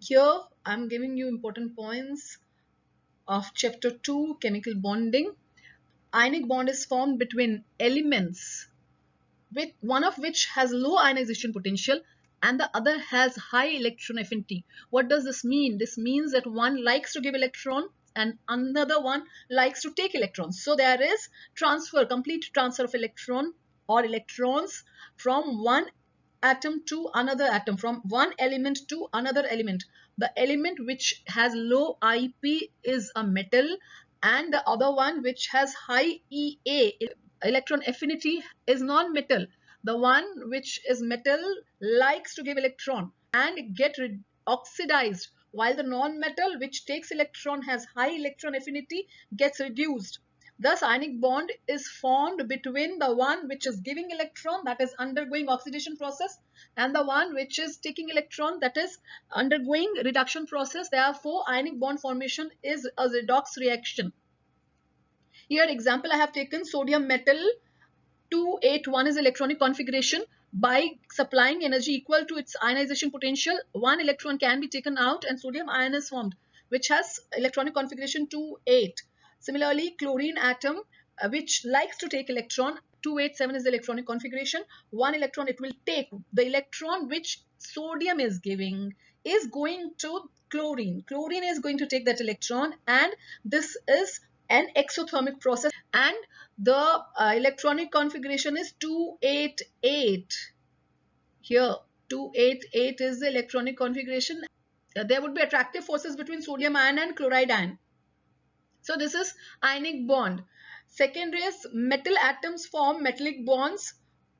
Here I'm giving you important points of chapter 2, chemical bonding. Ionic bond is formed between elements with one of which has low ionization potential and the other has high electron affinity. What does this mean? This means that one likes to give electron and another one likes to take electrons. So there is transfer, complete transfer of electron or electrons from one atom to another atom, from one element to another element. The element which has low IP is a metal, and the other one which has high EA, electron affinity, is non-metal. The one which is metal likes to give electron and get oxidized, while the non-metal which takes electron has high electron affinity gets reduced. Thus, ionic bond is formed between the one which is giving electron, that is undergoing oxidation process, and the one which is taking electron, that is undergoing reduction process. Therefore, ionic bond formation is a redox reaction. Here example I have taken sodium metal 281 is electronic configuration. By supplying energy equal to its ionization potential, one electron can be taken out and sodium ion is formed, which has electronic configuration 28. Similarly, chlorine atom, which likes to take electron, 287 is the electronic configuration. One electron it will take. The electron which sodium is giving is going to chlorine. Chlorine is going to take that electron, and this is an exothermic process, and the electronic configuration is 288. Here 288 is the electronic configuration. There would be attractive forces between sodium ion and chloride ion. So this is ionic bond. Second is metal atoms form metallic bonds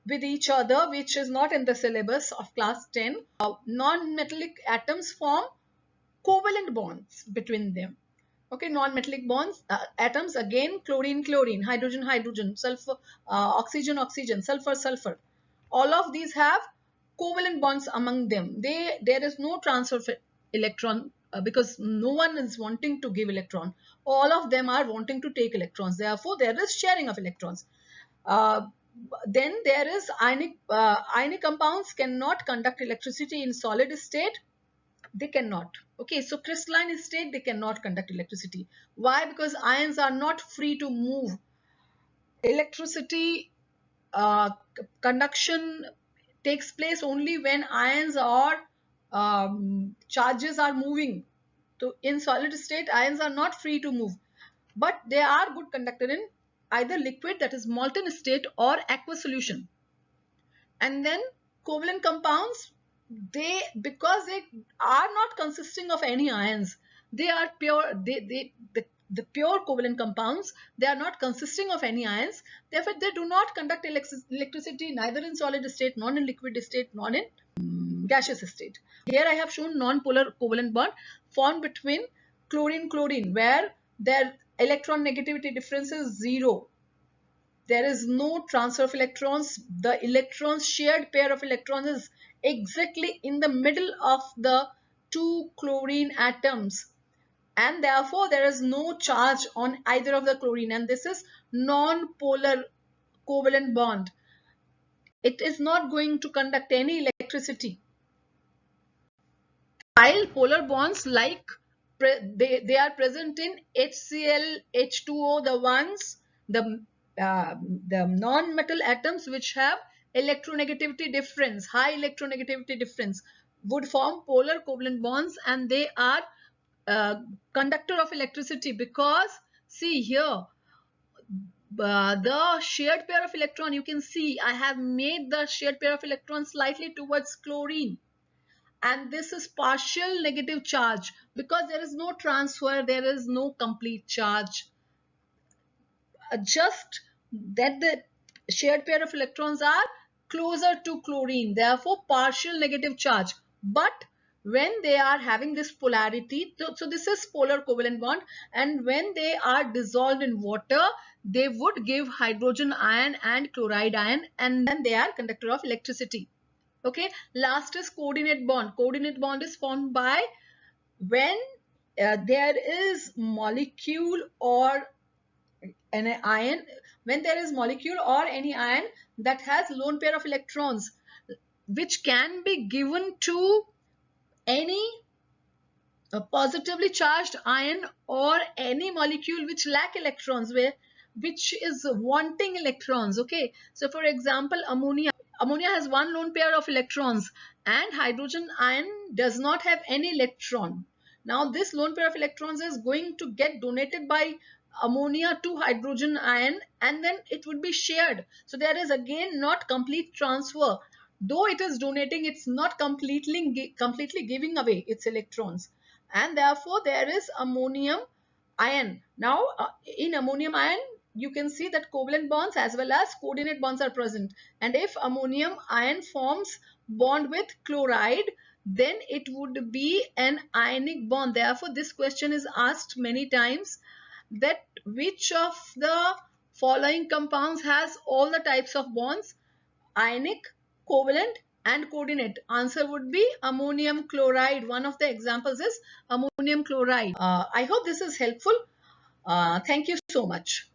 with each other, which is not in the syllabus of class 10. Non-metallic atoms form covalent bonds between them. Okay, non-metallic bonds, atoms, again chlorine, chlorine, hydrogen, hydrogen, sulfur, oxygen, oxygen, sulfur, sulfur. All of these have covalent bonds among them. There is no transfer of electron because no one is wanting to give electron. All of them are wanting to take electrons. Therefore, there is sharing of electrons. Then there is ionic compounds cannot conduct electricity in solid state. They cannot. Okay, so crystalline state they cannot conduct electricity. Why? Because ions are not free to move. Electricity conduction takes place only when ions or charges are moving. So in solid state ions are not free to move, but they are good conductor in either liquid, that is molten state, or aqueous solution. And then covalent compounds, because they are not consisting of any ions, they are pure, the pure covalent compounds, they are not consisting of any ions. Therefore, they do not conduct electricity neither in solid state, nor in liquid state, nor in gaseous state. Here I have shown non-polar covalent bond formed between chlorine, chlorine, where their electron negativity difference is 0. There is no transfer of electrons. The electrons, shared pair of electrons, is exactly in the middle of the two chlorine atoms, and therefore there is no charge on either of the chlorine, and this is non-polar covalent bond. It is not going to conduct any electricity. While polar bonds, like they are present in HCl, H2O, the ones, the non-metal atoms which have electronegativity difference, high electronegativity difference, would form polar covalent bonds, and they are conductor of electricity. Because see here, the shared pair of electron, you can see I have made the shared pair of electrons slightly towards chlorine, and this is partial negative charge because there is no transfer, there is no complete charge. Just that the shared pair of electrons are closer to chlorine, therefore partial negative charge. But when they are having this polarity, so this is polar covalent bond, and when they are dissolved in water, they would give hydrogen ion and chloride ion, and then they are conductor of electricity. Okay, last is coordinate bond. Coordinate bond is formed by when there is molecule or an ion, when there is molecule or any ion that has lone pair of electrons, which can be given to any a positively charged ion or any molecule which lack electrons, which is wanting electrons. Okay, so for example, ammonia has one lone pair of electrons, and hydrogen ion does not have any electron. Now this lone pair of electrons is going to get donated by ammonia to hydrogen ion, and then it would be shared. So there is again not complete transfer. Though it is donating, it's not completely giving away its electrons, and therefore there is ammonium ion. Now in ammonium ion, you can see that covalent bonds as well as coordinate bonds are present, and if ammonium ion forms bond with chloride, then it would be an ionic bond. Therefore this question is asked many times, that which of the following compounds has all the types of bonds: ionic, covalent and coordinate. Answer would be ammonium chloride. One of the examples is ammonium chloride. I hope this is helpful. Thank you so much.